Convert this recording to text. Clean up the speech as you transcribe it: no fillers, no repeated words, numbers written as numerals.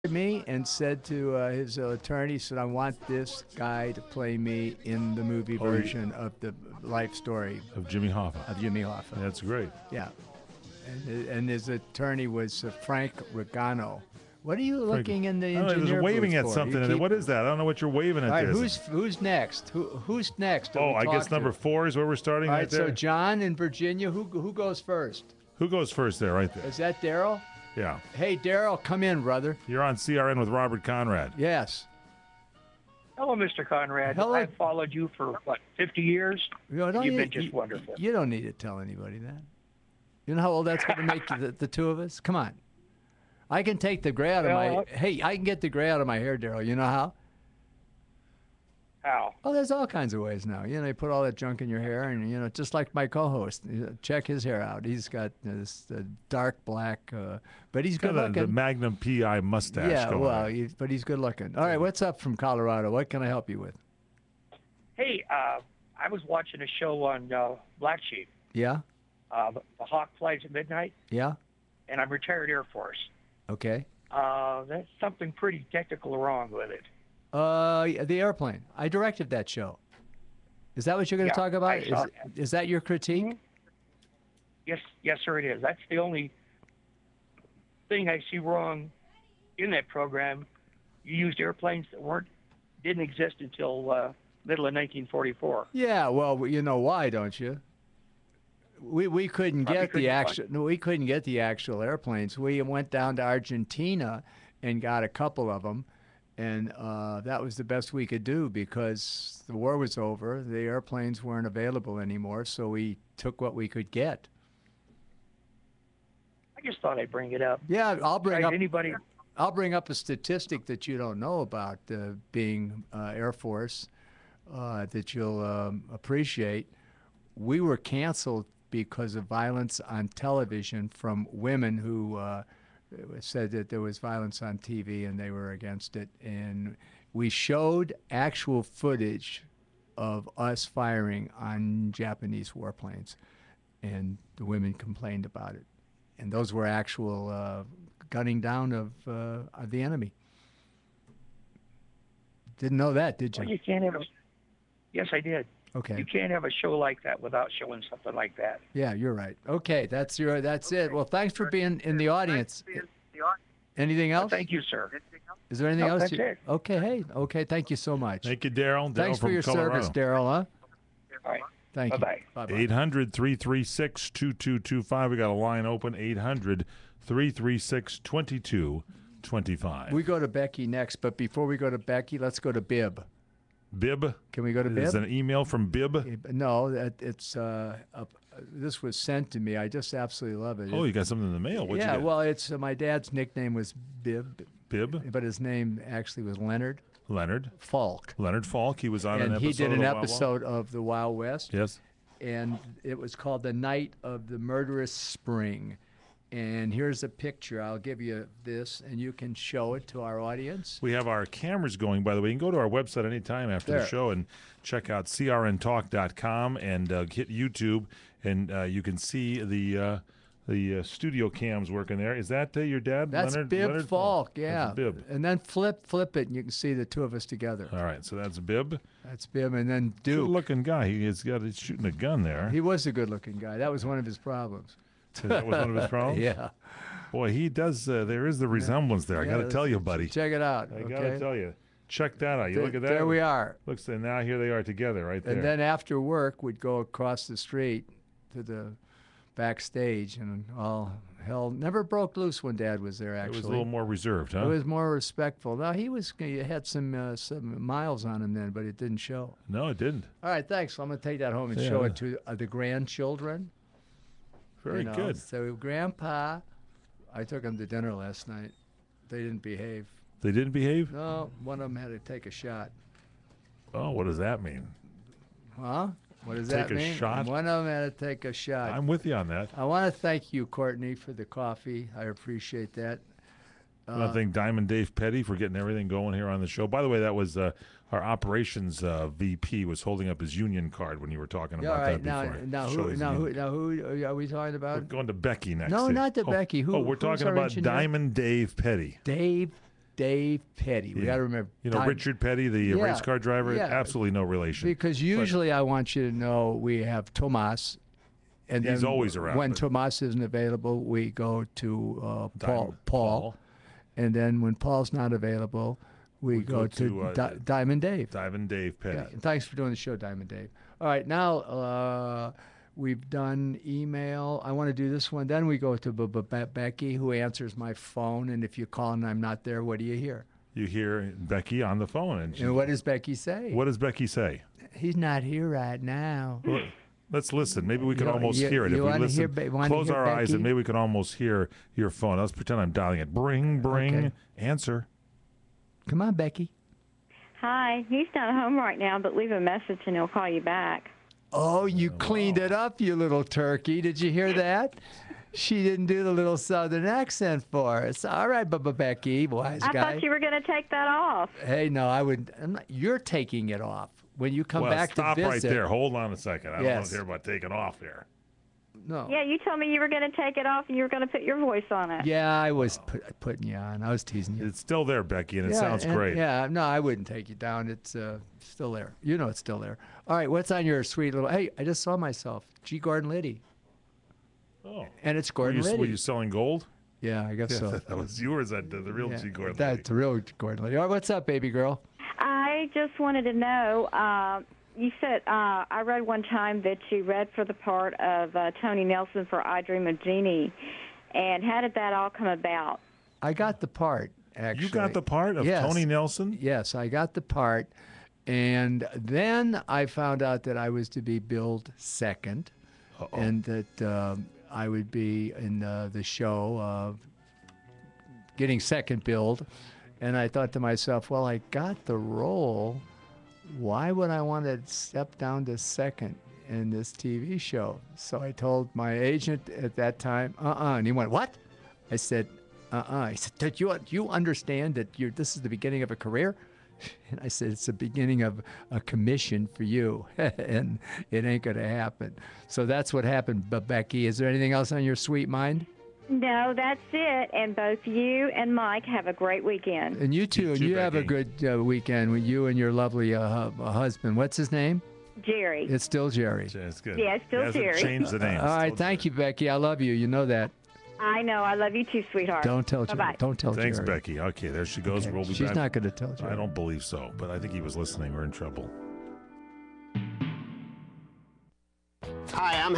me and said to his attorney, said, "I want this guy to play me in the movie version of the life story of Jimmy Hoffa. of Jimmy Hoffa." That's great. Yeah, and his attorney was Frank Regano. What are you looking in the engineer There's waving booth at for? something. What is that? I don't know what you're waving at. All right, there. who's next? Who's next? Oh, I guess number 4 is where we're starting. All right right, there. so John in Virginia, who goes first? Who goes first there? Right there. Is that Daryl? Yeah. Hey, Daryl, come in, brother. You're on CRN with Robert Conrad. Yes. Hello, Mr. Conrad. Hello. I've followed you for, 50 years? You've been just wonderful. You don't need to tell anybody that. You know how old that's going to make the two of us? Come on. I can take the gray out of my... Hey, I can get the gray out of my hair, Daryl. You know how? How? Oh, there's all kinds of ways now. You put all that junk in your hair, and, just like my co-host. Check his hair out. He's got this dark black, but he's good looking. The Magnum PI mustache. Yeah, going well, on. but he's good looking. All right, what's up from Colorado? What can I help you with? Hey, I was watching a show on Black Sheep, Yeah? the Hawk flies at midnight, Yeah? and I'm retired Air Force. Okay. That's something pretty technical wrong with it. The airplane. I directed that show. Is that what you're going to talk about? I saw that. Is that your critique? Mm-hmm. Yes, sir, it is. That's the only thing I see wrong in that program. You used airplanes that didn't exist until middle of 1944. Yeah, well, you know why, don't you? We couldn't get the actual airplanes. We went down to Argentina and got a couple of them, and that was the best we could do because the war was over. The airplanes weren't available anymore, so we took what we could get. I just thought I'd bring it up. Yeah, I'll bring up anybody. I'll bring up a statistic that you don't know about being Air Force that you'll appreciate. We were canceled because of violence on television from women who said that there was violence on TV and they were against it. And we showed actual footage of us firing on Japanese warplanes, and the women complained about it. And those were actual gunning down of the enemy. Didn't know that, did you? Well, you can't have a... Yes, I did. Okay. You can't have a show like that without showing something like that. Yeah, you're right. Okay, that's it. Well, thanks for being in the audience. Anything else? Thank you, sir. Is there anything else? That's it. Okay, hey. Okay, thank you so much. Thank you, Daryl. Thanks for your service, Daryl, huh? All right. Thank you. Bye-bye. Bye-bye. 800-336-2225. We got a line open, 800-336-2225. We go to Becky next, but before we go to Becky, let's go to Bib. Bib? Can we go to Bib? Is it an email from Bib? No, it's this was sent to me. I just absolutely love it. Oh, you got something in the mail. What'd you get? Well, it's my dad's nickname was Bib. Bib? But his name actually was Leonard. Leonard Falk. Leonard Falk. He was on an episode. And he did an of episode of the Wild West. Yes. And it was called The Night of the Murderous Spring. And here's a picture. I'll give you this, and you can show it to our audience. We have our cameras going, by the way. You can go to our website anytime after the show and check out crntalk.com and hit YouTube, and you can see the studio cams working there. Is that your dad, That's Leonard? Bib Leonard Falk, yeah. That's Bib. And then flip it, and you can see the two of us together. All right, so that's Bib. That's Bib, and then Duke. Good-looking guy. He's shooting a gun there. He was a good-looking guy. That was one of his problems. That was one of his problems? Yeah. Boy, he does. There is the resemblance there. I got to tell you, buddy. Check it out. I got to tell you. Check that out. You look at that. There we are. Looks, and now here they are together right there. And then after work, we'd go across the street to the backstage, and all hell never broke loose when Dad was there, actually. It was a little more reserved, huh? It was more respectful. Now, he had some miles on him then, but it didn't show. No, it didn't. All right, thanks. So I'm going to take that home and show it to the grandchildren. Very good. So Grandpa, I took him to dinner last night. They didn't behave. They didn't behave? No, one of them had to take a shot. Oh, what does that mean? Huh? What does that mean? Take a shot? One of them had to take a shot. I'm with you on that. I want to thank you, Courtney, for the coffee. I appreciate that. I want to thank Diamond Dave Petty for getting everything going here on the show. By the way, that was our operations VP was holding up his union card when you were talking about that before. Now who are we talking about? We're going to Becky next. No, not to Becky. We're talking about Diamond Dave Petty. Dave Dave Petty. We got to remember. You know, Richard Petty, the race car driver, absolutely no relation. Because usually I want you to know we have Tomas. And he's then always around. When Tomas isn't available, we go to Paul. And then when Paul's not available, we go to Diamond Dave. Diamond Dave Petty. Yeah, thanks for doing the show, Diamond Dave. All right, now we've done email. I want to do this one. Then we go to Becky, who answers my phone. And if you call and I'm not there, what do you hear? You hear Becky on the phone. And what does Becky say? What does Becky say? He's not here right now. Well, let's listen. Maybe we can almost hear it. If we listen, close our eyes, and maybe we can almost hear your phone. Let's pretend I'm dialing it. Bring, okay. Answer. Come on, Becky. Hi. He's not home right now, but leave a message and he'll call you back. Oh, you cleaned it up, you little turkey. Did you hear that? She didn't do the little southern accent for us. All right, Becky, wise guy. I thought you were going to take that off. Hey, no, I would. You're taking it off. When you come back to visit. Stop right there. Hold on a second. I don't want to hear about taking off here. No. Yeah, you told me you were going to take it off and you were going to put your voice on it. Yeah, I was putting you on. I was teasing you. It's still there, Becky, and it sounds great. Yeah, no, I wouldn't take you down. It's still there. You know it's still there. All right, what's on your sweet little... Hey, I just saw myself. G. Gordon Liddy. Oh. And it's Gordon Liddy. Were you selling gold? Yeah, I guess so. That was yours, the real G. Gordon Liddy. That's the real Gordon Liddy. All right, what's up, baby girl? I just wanted to know... you said, I read one time that you read for the part of Tony Nelson for I Dream of Jeannie. And how did that all come about? I got the part, actually. You got the part of Tony Nelson? Yes, I got the part. And then I found out that I was to be billed second. Uh-oh. And that I would be in the show getting second billed. And I thought to myself, well, I got the role. Why would I want to step down to second in this TV show? So I told my agent at that time, and he went, what? I said, He said, do you understand that this is the beginning of a career? And I said, it's the beginning of a commission for you, and it ain't going to happen. So that's what happened. But Becky, is there anything else on your sweet mind? No, that's it. And both you and Mike have a great weekend. And you too. And you have a good weekend with you and your lovely husband. What's his name? Jerry. It's still Jerry. It's good. Yeah, it's still Jerry. Change the name. All right. Thank you, Becky. I love you. You know that. I know. I love you too, sweetheart. Don't tell Jerry. Bye-bye. Don't tell Thanks, Jerry. Becky. Okay, there she goes. Okay. We'll be She's back. not going to tell Jerry. I don't believe so, but I think he was listening. We're in trouble. Hi, I'm